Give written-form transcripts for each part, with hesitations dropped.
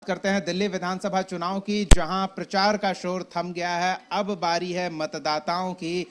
करते हैं दिल्ली विधानसभा चुनाव की, जहां प्रचार का शोर थम गया है। अब बारी है मतदाताओं की।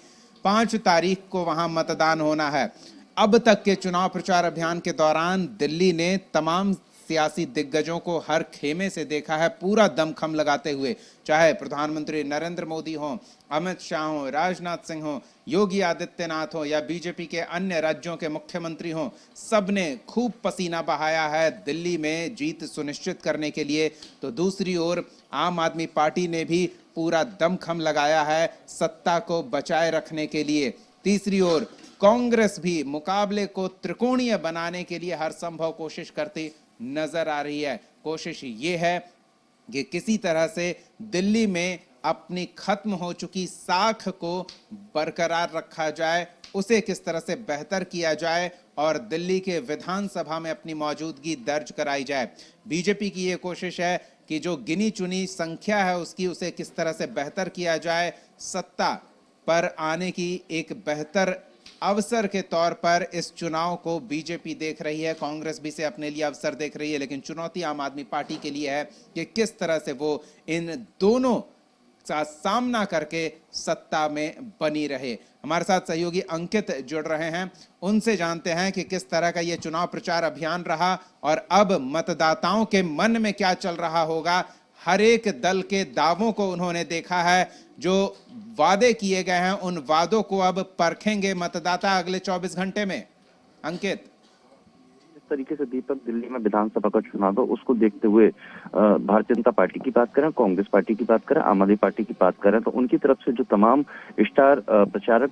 5 तारीख को वहां मतदान होना है। अब तक के चुनाव प्रचार अभियान के दौरान दिल्ली ने तमाम सियासी दिग्गजों को हर खेमे से देखा है, पूरा दमखम लगाते हुए। चाहे प्रधानमंत्री नरेंद्र मोदी हों, अमित शाह हों, राजनाथ सिंह हों, योगी आदित्यनाथ हों या बीजेपी के अन्य राज्यों के मुख्यमंत्री हों, सबने खूब पसीना बहाया है दिल्ली में जीत सुनिश्चित करने के लिए। तो दूसरी ओर आम आदमी पार्टी ने भी पूरा दमखम लगाया है सत्ता को बचाए रखने के लिए। तीसरी ओर कांग्रेस भी मुकाबले को त्रिकोणीय बनाने के लिए हर संभव कोशिश करती नजर आ रही है। कोशिश ये है कि किसी तरह से दिल्ली में अपनी खत्म हो चुकी साख को बरकरार रखा जाए, उसे किस तरह से बेहतर किया जाए और दिल्ली के विधानसभा में अपनी मौजूदगी दर्ज कराई जाए। बीजेपी की यह कोशिश है कि जो गिनी चुनी संख्या है उसकी, उसे किस तरह से बेहतर किया जाए। सत्ता पर आने की एक बेहतर अवसर के तौर पर इस चुनाव को बीजेपी देख रही है, कांग्रेस भी से अपने लिए अवसर देख रही है, लेकिन चुनौती आम आदमी पार्टी के लिए है कि किस तरह से वो इन दोनों का सामना करके सत्ता में बनी रहे। हमारे साथ सहयोगी अंकित जुड़ रहे हैं, उनसे जानते हैं कि किस तरह का ये चुनाव प्रचार अभियान रहा और अब मतदाताओं के मन में क्या चल रहा होगा। हर एक दल के दावों को उन्होंने देखा है, जो वादे किए गए हैं उन वादों को अब परखेंगे मतदाता अगले 24 घंटे में। अंकित, इस तरीके से दीपक, दिल्ली में विधानसभा का चुनाव है, उसको देखते हुए भारतीय जनता पार्टी की बात करें, कांग्रेस पार्टी की बात करें, आम आदमी पार्टी की बात करें, तो उनकी तरफ से जो तमाम स्टार प्रचारक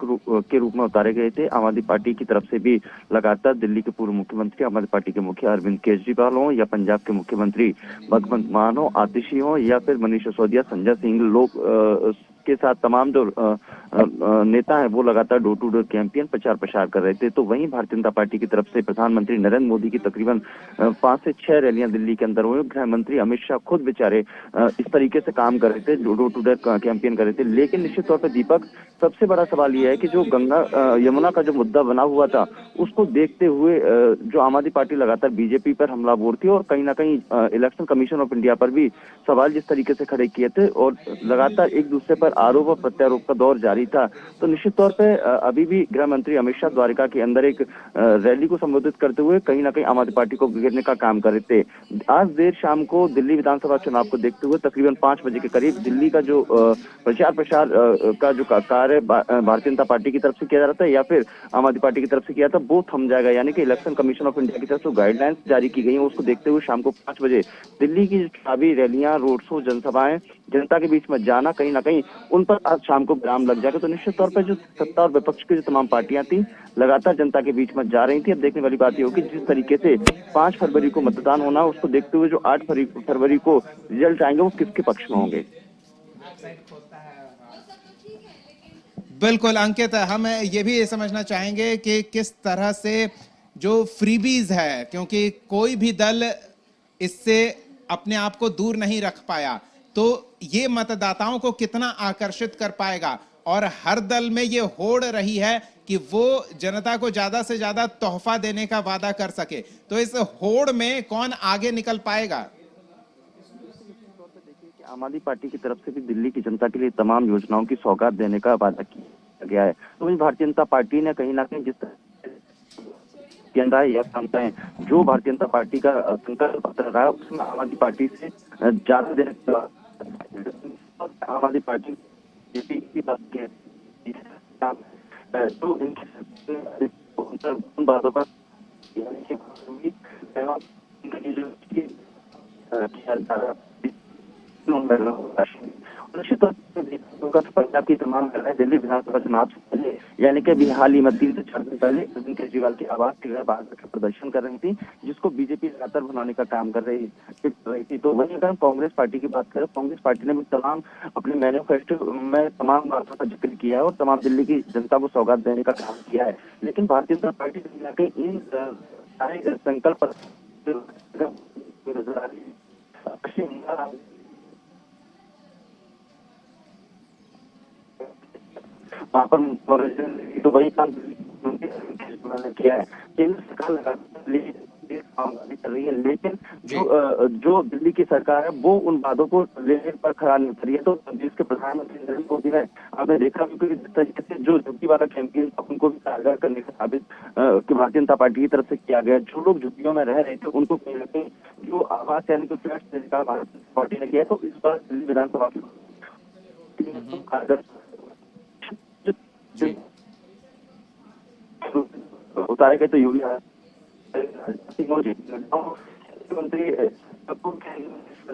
के रूप में उतारे गए थे, आम आदमी पार्टी की तरफ से भी लगातार दिल्ली के पूर्व मुख्यमंत्री, आम आदमी पार्टी के मुखिया अरविंद केजरीवाल हो या पंजाब के मुख्यमंत्री भगवंत मान हो, आतिशी हो या फिर मनीष सिसोदिया, संजय सिंह, लोग के साथ तमाम जो नेता हैं वो लगातार डोर टू डोर कैंपेन प्रचार प्रसार कर रहे थे। तो वहीं भारतीय जनता पार्टी की तरफ से प्रधानमंत्री नरेंद्र मोदी की तकरीबन 5 से 6 रैलियां दिल्ली के अंदर हुई। गृह मंत्री अमित शाह खुद बेचारे इस तरीके से काम कर रहे थे, डोर टू डोर कैंपेन कर रहे थे। लेकिन निश्चित तौर पर दीपक, सबसे बड़ा सवाल यह है कि जो गंगा यमुना का जो मुद्दा बना हुआ था, उसको देखते हुए जो आम आदमी पार्टी लगातार बीजेपी पर हमलावर थी और कहीं ना कहीं इलेक्शन कमीशन ऑफ इंडिया पर भी सवाल जिस तरीके से खड़े किए थे और लगातार एक दूसरे पर आरोप और प्रत्यारोप का दौर जारी था। तो निश्चित तौर पे अभी भी गृह मंत्री अमित शाह द्वारका के अंदर एक रैली को संबोधित करते हुए कहीं ना कहीं आम आदमी पार्टी को घेरने का काम कर रहे थे। आज देर शाम को दिल्ली विधानसभा चुनाव को देखते हुए तकरीबन 5 बजे के करीब दिल्ली का जो प्रचार प्रसार का जो कार्य भारतीय जनता पार्टी की तरफ से किया जा रहा था या फिर आम आदमी पार्टी की तरफ से किया था, वो थम जाएगा। यानी कि इलेक्शन कमीशन ऑफ इंडिया की तरफ से गाइडलाइंस जारी की गई है, उसको देखते हुए शाम को 5 बजे दिल्ली की चुनावी रैलियां, रोड शो, जनसभाएं, जनता के बीच में जाना, कहीं ना कहीं उन पर आज शाम को विराम लग जाएगा। तो निश्चित तौर पर जो सत्ता और विपक्ष की जो तमाम पार्टियां थी लगातार जनता के बीच में जा रही थी। अब देखने वाली बात ये होगी जिस तरीके से 5 फरवरी को मतदान होना, उसको देखते हुए जो 8 फरवरी को रिजल्ट आएंगे वो किसके पक्ष में होंगे। बिल्कुल अंकित, हम ये भी समझना चाहेंगे कि किस तरह से जो फ्रीबीज है, क्योंकि कोई भी दल इससे अपने आप को दूर नहीं रख पाया, तो ये मतदाताओं को कितना आकर्षित कर पाएगा। और हर दल में ये होड़ रही है कि वो जनता को ज्यादा से ज्यादा तोहफा देने का वादा कर सके, तो इस होड़ में कौन आगे निकल पाएगा। आम आदमी पार्टी की तरफ से भी दिल्ली की जनता के लिए तमाम योजनाओं की सौगात देने का वादा किया गया है। तो वहीं भारतीय जनता पार्टी ने कहीं ना कहीं जिस या क्षमताएं जो भारतीय जनता पार्टी का संकल्प पत्र रहा है, उसमें आम आदमी पार्टी से ज्यादा देने का आम आदमी पार्टी की बात तो उन बातों पर निश्चित तौर पर पंजाब की तमाम दिल्ली विधानसभा चुनाव से पहले, यानी कि अभी हाल ही में 3 से 4 दिन पहले अरविंद केजरीवाल की आवाज के घर बाहर प्रदर्शन कर रही थी, जिसको बीजेपी लगातार बनाने का काम कर रही थी। तो वहीं अगर कांग्रेस पार्टी की बात करें, कांग्रेस पार्टी ने भी तमाम अपने मैनिफेस्टो में तमाम बातों का जिक्र किया है और तमाम दिल्ली की जनता को सौगात देने का काम किया है। लेकिन भारतीय जनता पार्टी कहीं ना कहीं इन सारे संकल्प नजर आ रही है। वहाँ पर तो वही काम किया है। केंद्र सरकार लगातार कामगारी कर रही है, लेकिन जो दिल्ली की सरकार है वो उन वादों को लेने पर खरा नहीं उतरी है। तो देश के प्रधानमंत्री नरेंद्र मोदी ने, आपने देखा कि जिस तरीके से जो झुग्गी वाला कैंपेन था उनको भी कारगर करने का साबित कि भारतीय जनता पार्टी की तरफ से किया गया। जो लोग झुग्गियों में रह रहे थे उनको कहीं ना कहीं जो आवास यानी कि फ्लैट देने का भारतीय जनता पार्टी ने किया है। तो इस बार दिल्ली विधानसभा की कारगर जी उतारे गए। तो योगी मुख्यमंत्री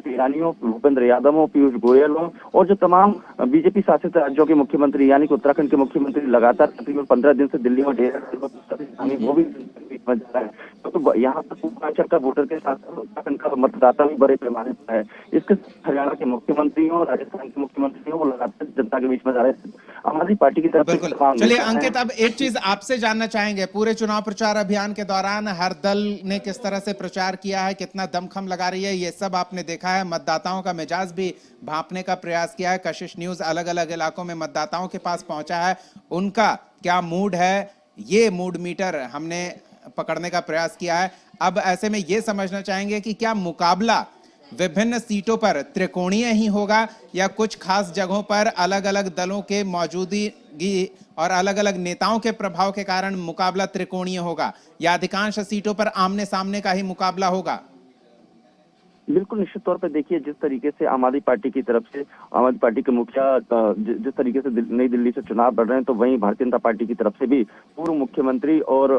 ईरानियों, भूपेंद्र यादव हो, पीयूष गोयल हो और जो तमाम बीजेपी शासित राज्यों के मुख्यमंत्री यानी कि उत्तराखंड के मुख्यमंत्री लगातार तकरीबन 15 दिन से दिल्ली में डेरा वो भी जा रहा है। तो यहाँ पर पूर्वांचल का वोटर के साथ उत्तराखंड का मतदाता भी बड़े पैमाने पर है। इसके हरियाणा के मुख्यमंत्री हो, राजस्थान के मुख्यमंत्री हो, वो लगातार जनता के बीच में जा रहे हैं। आम आदमी पार्टी की तरफ बिल्कुल। चलिए अंकित, अब एक चीज आपसे जानना चाहेंगे, पूरे चुनाव प्रचार अभियान के दौरान हर दल ने किस तरह से प्रचार किया है, कितना दमखम लगा रही है, ये सब आपने देखा है। मतदाताओं का मिजाज भी भांपने का प्रयास किया है। कशिश न्यूज अलग अलग इलाकों में मतदाताओं के पास पहुंचा है, उनका क्या मूड है ये मूड मीटर हमने पकड़ने का प्रयास किया है। अब ऐसे में ये समझना चाहेंगे कि क्या मुकाबला विभिन्न सीटों पर त्रिकोणीय ही होगा या कुछ खास जगहों पर अलग अलग दलों के मौजूदगी और अलग अलग नेताओं के प्रभाव के कारण मुकाबला त्रिकोणीय होगा, या अधिकांश सीटों पर आमने सामने का ही मुकाबला होगा? बिल्कुल, निश्चित तौर पर देखिए, जिस तरीके से आम आदमी पार्टी की तरफ से आम आदमी पार्टी के मुखिया जिस तरीके से नई दिल्ली से चुनाव लड़ रहे हैं, तो वहीं भारतीय जनता पार्टी की तरफ से भी पूर्व मुख्यमंत्री और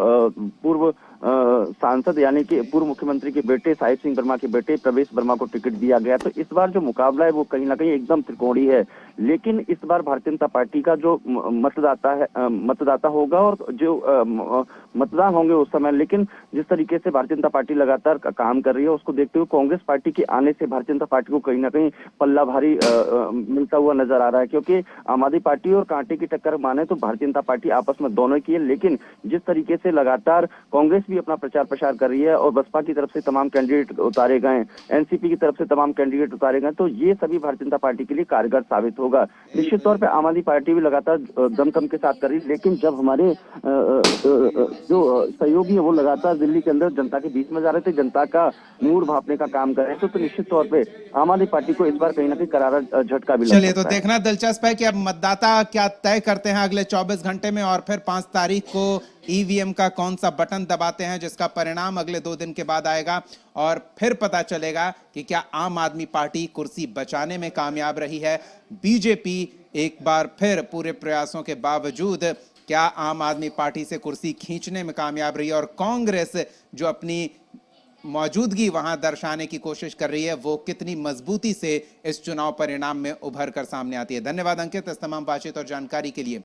पूर्व सांसद यानी कि पूर्व मुख्यमंत्री के बेटे साहिब सिंह वर्मा के बेटे प्रवेश वर्मा को टिकट दिया गया। तो इस बार जो मुकाबला है वो कहीं ना कहीं एकदम त्रिकोणीय है। लेकिन इस बार भारतीय जनता पार्टी का जो मतदाता होगा और जो मतदान होंगे उस समय, लेकिन जिस तरीके से भारतीय जनता पार्टी लगातार काम कर रही है उसको देखते हुए कांग्रेस पार्टी के आने से भारतीय जनता पार्टी को कहीं ना कहीं पल्ला भारी मिलता हुआ नजर आ रहा है। क्योंकि आम आदमी पार्टी और कांटे की टक्कर माने तो भारतीय जनता पार्टी आपस में दोनों की है, लेकिन जिस तरीके से लगातार कांग्रेस भी अपना प्रचार प्रसार कर रही है और बसपा की तरफ से तमाम कैंडिडेट उतारे गए, एनसीपी की तरफ से तमाम कैंडिडेट उतारे गए, तो ये सभी भारतीय जनता पार्टी के लिए कारगर साबित होगा। निश्चित तौर पर आम आदमी पार्टी भी लगातार दमखम के साथ कर रही है, लेकिन जब हमारे जो सहयोगी है वो लगातार दिल्ली के अंदर जनता के बीच में जा रहे थे, जनता का मूड भांपने का काम कर रहे थे, तो निश्चित तौर पे आम आदमी पार्टी को इस बार कहीं ना कहीं करारा झटका भी लग सकता है। चलिए, तो देखना दिलचस्प है कि अब मतदाता क्या तय करते हैं अगले 24 घंटे में, और फिर 5 तारीख को ईवीएम का कौन सा बटन दबाते हैं जिसका परिणाम अगले 2 दिन के बाद आएगा, और फिर पता चलेगा कि क्या आम आदमी पार्टी कुर्सी बचाने में कामयाब रही है। बीजेपी एक बार फिर पूरे प्रयासों के बावजूद क्या आम आदमी पार्टी से कुर्सी खींचने में कामयाब रही है, और कांग्रेस जो अपनी मौजूदगी वहां दर्शाने की कोशिश कर रही है वो कितनी मजबूती से इस चुनाव परिणाम में उभर कर सामने आती है। धन्यवाद अंकित इस तमाम बातचीत और जानकारी के लिए।